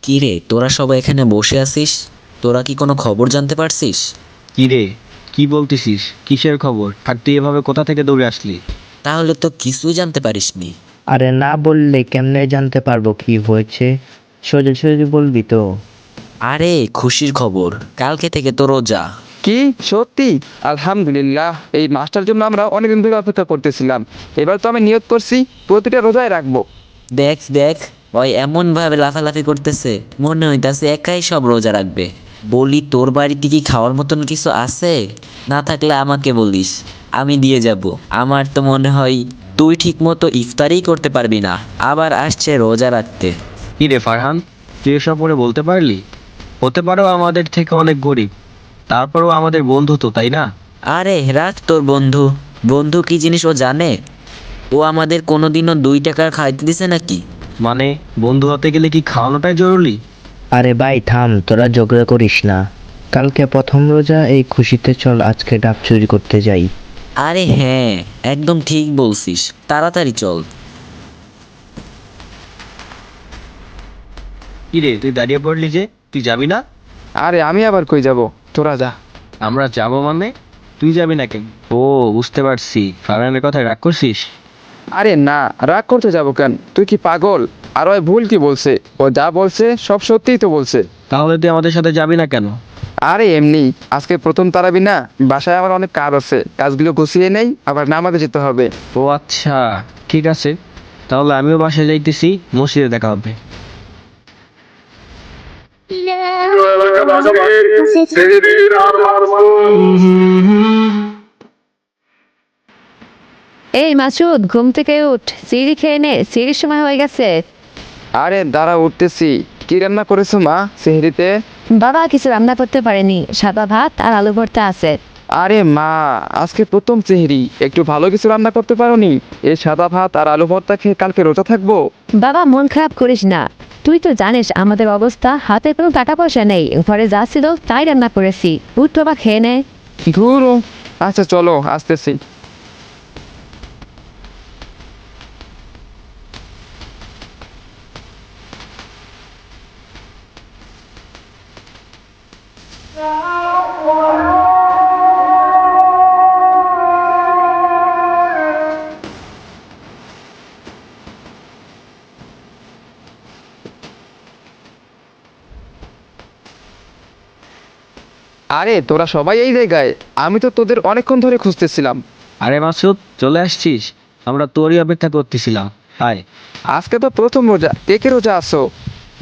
কি রে, তোরা সবাই এখানে বসে আছিস? তোরা কি কোনো খবর জানতে পারছিস? কি রে, কি বলতেছিস? কিসের খবর? আর তুই এভাবে কোথা থেকে দৌড়ে আসলি? তাহলে তো কিছুই জানতে পারিসনি। আরে না বললে কেমনে জানতে পারবো কি হয়েছে? সোজা সোজা বলবি তো। আরে খুশির খবর, কালকে থেকে তো রোজা। কি সত্যি? আলহামদুলিল্লাহ, এই মাসটার জন্য আমরা অনেকদিন ধরে অপেক্ষা করতেছিলাম। এবার তো আমি নিয়ত করছি প্রতিটা রোজায় রাখবো। দেখ দেখ, ওই এমন ভাবে লাফালাফি করতেছে, মনে হইতাছে একাই সব রোজা রাখবে। বলি, তোর বাড়িতে কি খাওয়ার মতন কিছু আছে? না থাকলে আমাকে বলিস, আমি দিয়ে যাব। আমার তো মনে হয় তুই ঠিক মতো ইফতারই করতে পারবি না, আবার আসছে রোজা রাখতে। কি রে ফারহান, তুই এসব পরে বলতে পারলি? হতে পারো আমাদের থেকে অনেক গরিব, তারপরেও আমাদের বন্ধু তো, তাই না? আরে রাখ তোর বন্ধু। বন্ধু কি জিনিস ও জানে? ও আমাদের কোনোদিনও 2 টাকার খাইতে দিছে নাকি? মানে বন্ধু হতে গেলে কি খাওয়ানোটাই জরুরি? আরে ভাই থাম, তোরা ঝগড়া করিস না। কালকে প্রথম রোজা, এই খুশিতে চল আজকে ডাব চুরি করতে যাই। আরে হ্যাঁ, একদম ঠিক বলছিস, তাড়াতাড়ি চল। কি রে, তুই দাঁড়িয়ে পড়লি যে? তুই যাবি না? আরে আমি আবার কই যাব, তোরা যা। আমরা যাবো মানে? তুই যাবি না কেন? ও, বুঝতে পারছি, ফারহানের কথায় রাগ করছিস। আরে না, রাগ করতে যাব কেন? তুই কি পাগল? আর ওই ভুল কি বলছে? ও যা বলছে সব সত্যিই তো বলছে। তাহলে তুই আমাদের সাথে যাবি না কেন? আরে এমনি, আজকে প্রথম তারাবি না, বাসায় আমার অনেক কাজ আছে, কাজগুলো গুছিয়ে নেই, আবার নামাজে যেতে হবে। ও আচ্ছা, ঠিক আছে, তাহলে আমিও বাসায় যাইতেছি, মসজিদে দেখা হবে। এই মাসুদ, ঘুম থেকে উঠ, সিঁড়ি খেয়ে নে, সিঁড়ির সময় হয়ে গেছে। আরে দাঁড়া, উঠতেছি। কি রান্না করেছো মা সেহরিতে? বাবা কিছু রান্না করতে পারেনি, সাদা ভাত আর আলু ভর্তা আছে। আরে মা, আজকে প্রথম সেহরি, একটু ভালো কিছু রান্না করতে পারোনি? এই সাদা ভাত আর আলু ভর্তা খেয়ে কালকে রোজা থাকবো? বাবা মন খারাপ করিস না, তুই তো জানিস আমাদের অবস্থা, হাতে কোনো টাকা পয়সা নেই, ঘরে যা ছিল তাই রান্না করেছি। উঠ বাবা, খেয়ে নে। ধুর। আচ্ছা চলো, আসতেছি। আরে তোরা সবাই এই জায়গায়? আমি তো তোদের অনেকক্ষণ ধরে খুঁজতেছিলাম। আরে মাসুদ, চলে আসছিস? আমরা তোরই অপেক্ষা করতেছিলাম। হাই। আজকে তো প্রথম রোজা, কে কে রোজা আছো?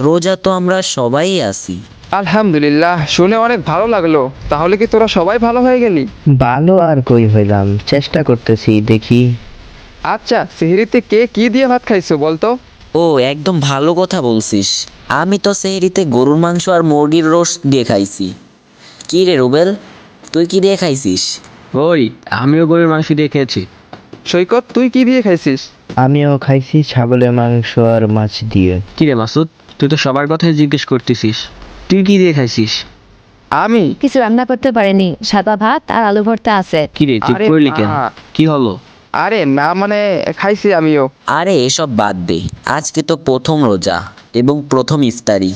রোজা তো আমরা সবাই আছি। আলহামদুলিল্লাহ, শুনে অনেক ভালো লাগলো। তাহলে কি তোরা সবাই ভালো হয়ে গেলি? ভালো আর কই হইলাম, চেষ্টা করতেছি, দেখি। আচ্ছা, সেহরিতে কে কি দিয়ে ভাত খাইছো বলতো? ও একদম ভালো কথা বলছিস। আমি তো সেহরিতে গরুর মাংস আর মুরগির রোস্ট দিয়ে খাইছি। কি রে রুবেল, তুই কি দিয়ে খাইছিস? ওই, আমিও গরুর মাংস দিয়ে খেয়েছি। সৈকত, তুই কি দিয়ে খাইছিস? আমিও খাইছি ছাগলের মাংস আর মাছ দিয়ে। কি রে মাসুদ, তুই তো সবার কথাই জিজ্ঞেস করতেছিস, তুই কি দিয়ে খাইছিস? আমি? কিছু রান্না করতে পারেনি, সাদা ভাত আর আলু ভর্তা আছে। কি রে, চুপ আরে করলি কেন? মা। কি হলো? আরে না মানে, খাইছি আমিও। আরে এসব বাদ দে, আজকে তো প্রথম রোজা এবং প্রথম ইফতারি।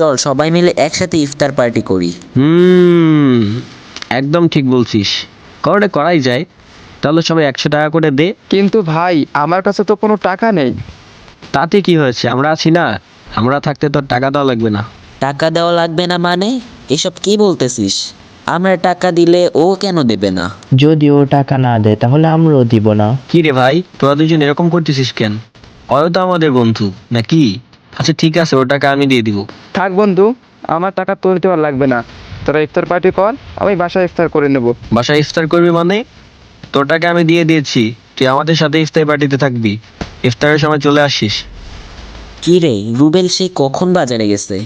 চল সবাই মিলে একসাথে ইফতার পার্টি করি। হুম, একদম ঠিক বলছিস, করাই যায়। তাহলে সবাই 100 টাকা করে দে। কিন্তু ভাই, আমার কাছে তো কোনো টাকা নেই। তাতে কি হয়েছে, আমরা আছি না? আমরা থাকতে তোর টাকা দেওয়া লাগবে না। টাকা দেওয়া লাগবে না মানে? এসব কি বলতেছিস? আমরা টাকা দিলে ও কেন দেবে না? যদি ও টাকা না দেয় তাহলে আমরাও দিব না। কি রে ভাই, তোরা দুজন এরকম করতেছিস কেন? ওরা তো আমাদের বন্ধু নাকি? আচ্ছা ঠিক আছে, ওর টাকা আমি দিয়ে দিব। থাক বন্ধু, আমার টাকা তোর দেওয়ার লাগবে না। তোরা ইফতার পার্টি কর, আমি বাসায় ইফতার করে নেব। বাসায় ইফতার করবি মানে? তোর টাকা আমি দিয়ে দিয়েছি, তুই আমাদের সাথে ইফতার পার্টিতে থাকবি। ইফতারের সময় চলে আসিস। কি রে রুবেল, সে কখন বাজারে গেছে,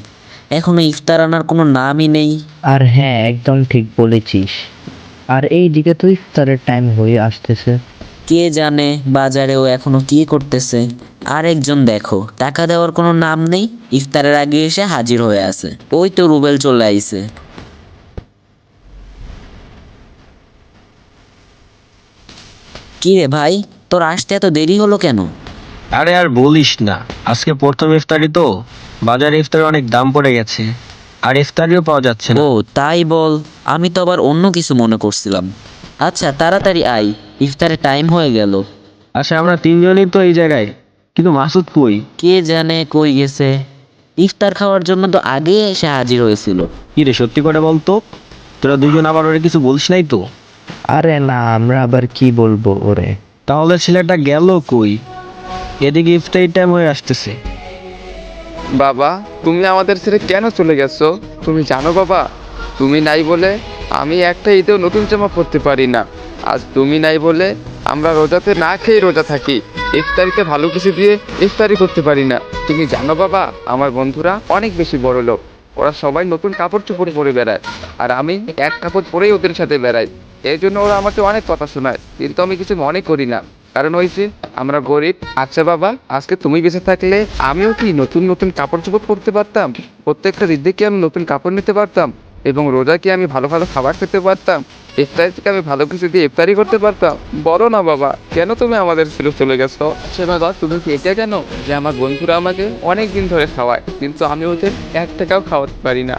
এখনো ইফতার আনার কোনো নামই নেই। আর হ্যাঁ, একদম ঠিক বলেছিস। আর এই দিকে তো ইফতারের টাইম হয়ে আসতেছে। কে জানে বাজারেও এখনো কি করতেছে। আরেকজন দেখো, টাকা দেওয়ার কোনো নাম নেই, ইফতারের আগে এসে হাজির হয়ে আছে। ওই তো রুবেল চলে আইছে। কি রে ভাই, তোর আসতে এত দেরি হলো কেন? আরে আর বলিস না, আজকে প্রথম ইফতারি তো, বাজারে ইফতারের অনেক দাম পড়ে গেছে, আর ইফতারিও পাওয়া যাচ্ছে না। ও তাই বল, আমি তো আবার অন্য কিছু মনে করছিলাম। আচ্ছা তাড়াতাড়ি আয়, ইফতারের টাইম হয়ে গেল। আচ্ছা, আমরা তিনজনই তো এই জায়গায়, কিন্তু মাসুদ কই? কে জানে কই গেছে। ইফতার খাওয়ার জন্য তো আগে এসে হাজির হয়েছিল। কি রে, সত্যি করে বলতো, তোরা দুজন আবার ওরে কিছু বলিস নাই তো? আরে না, আমরা আবার কি বলবো ওরে। তাহলে ছেলেটা গেল কই? এদিকে ইফতারি টাইম হয়ে আসতেছে। বাবা, তুমি আমাদের ছেড়ে কেন চলে গেছো? তুমি জানো বাবা, তুমি নাই বলে আমি একটা ঈদেও নতুন জামা পরতে পারি না। আজ তুমি নাই বলে আমরা রোজাতে না খেয়ে রোজা থাকি, ইফতারিতে ভালো কিছু দিয়ে ইফতারি করতে পারি না। তুমি জানো বাবা, আমার বন্ধুরা অনেক বেশি বড় লোক, ওরা সবাই নতুন কাপড় চোপড় পরে বেড়ায়, আর আমি এক কাপড় পরেই ওদের সাথে বেড়াই। এই জন্য ওরা আমাকে অনেক কথা শোনায়, কিন্তু আমি কিছু মনে করি না, কারণ হয়েছে আমরা গরিব। আচ্ছা বাবা, আজকে তুমি বেঁচে থাকলে আমিও কি নতুন নতুন কাপড় চোপড় পরতে পারতাম? প্রত্যেকটা ঈদে কি আমি নতুন কাপড় নিতে পারতাম? এবং রোজা কি আমি ভালো ভালো খাবার খেতে পারতাম? ইফতারি থেকে আমি ভালো কিছু দিয়ে ইফতারি করতে পারতাম? বলো না বাবা, কেন তুমি আমাদের ছেড়ে চলে গেছো? আচ্ছা বাবা, তুমি কি এটা কেন যে আমার বন্ধুরা আমাকে অনেক দিন ধরে খাওয়ায়, কিন্তু আমি ওদের এক টাকাও খাওয়াতে পারি না?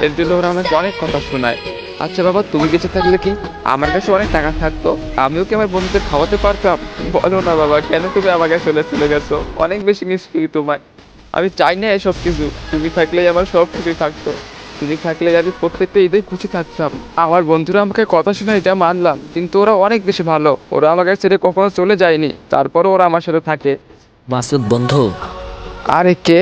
এর জন্য ওরা আমাকে অনেক কথা শোনায়। আচ্ছা বাবা, তুমি বেঁচে থাকলে কি আমার কাছে অনেক টাকা থাকতো, আমিও কি আমার বন্ধুদের খাওয়াতে পারতাম? বলো না বাবা, কেন তুমি আমাকে চলে গেছো? অনেক বেশি মিস করি তোমায়। আমি চাই না এসব কিছু, তুমি থাকলেই আমার সব কিছু থাকতো। তুমি থাকলে আমি প্রত্যেকটা ঈদেই খুশি থাকতাম। আমার বন্ধুরা আমাকে কথা শোনায়, এটা মানলাম, কিন্তু ওরা অনেক বেশি ভালো, ওরা আমাকে ছেড়ে কখনো চলে যায়নি, তারপরও ওরা আমার সাথে থাকে। মাসুদ বন্ধু, আরে কে?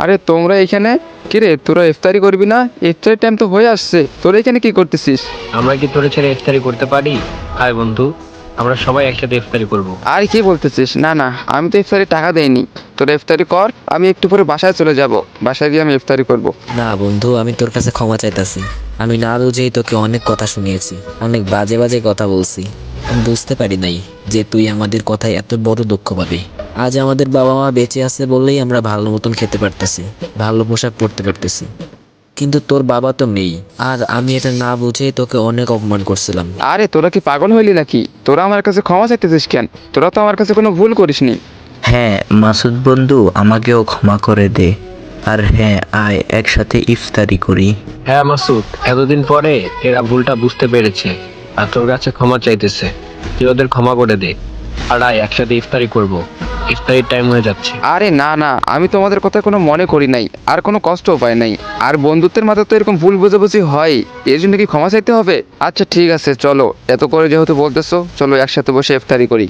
আরে তোমরা এখানে? কিরে, তোরা ইফতারি করবি না? ইফতারি টাইম তো হয়ে আসছে, তোরা এখানে কি করতেছিস? আমরা কি তোরে ছেড়ে ইফতারি করতে পারি? হাই বন্ধু, আমরা সবাই একসাথে ইফতারি করব। আর কি বলতেছিস? না না, আমি তো ইফতারি টাকা দেইনি। তোরা ইফতারি কর, আমি একটু পরে বাসায় চলে যাব, বাসায় গিয়ে আমি ইফতারি করব। না বন্ধু, আমি তোর কাছে ক্ষমা চাইতাছি। আমি না বুঝেই তোকে অনেক কথা শুনিয়েছি, অনেক বাজে বাজে কথা বলছি। আমি বুঝতে পারি নাই যে তুই আমাদের কথায় এত বড় দুঃখ পাবি। আজ আমাদের বাবা মা বেঁচে আছে বললেই আমরা ভালো মতন খেতে পারতেছি, ভালো পোশাক পরতে পারতেছি, কিন্তু তোর বাবা তো নেই। আর আমি এটা না বুঝেই তোকে অনেক অপমান করছিলাম। আরে তোরা কি পাগল হইলি নাকি? তোরা আমার কাছে ক্ষমা চাইতেছিস কেন? তোরা তো আমার কাছে কোনো ভুল করিসনি। হ্যাঁ মাসুদ বন্ধু, আমাকেও ক্ষমা করে দে। আর হ্যাঁ, আয় একসাথে ইফতারি করি। হ্যাঁ মাসুদ, এতদিন পরে এরা ভুলটা বুঝতে পেরেছে আর তোর কাছে ক্ষমা চাইতেছে। তুই ওদের ক্ষমা করে দে, আর আয় একসাথে ইফতারি করব। ইফতারির টাইম হয়ে যাচ্ছে। আরে না না, আমি তোমাদের কথা কোনো মনে করি নাই, আর কোনো কষ্টও পাই নাই। আর বন্ধুত্বের মাঝে তো এরকম ভুল বোঝাবুঝি হয়, এর জন্য কি ক্ষমা চাইতে হবে? আচ্ছা ঠিক আছে, চলো, এত করে যেহেতু বলতেছো, চলো একসাথে বসে ইফতারি করি।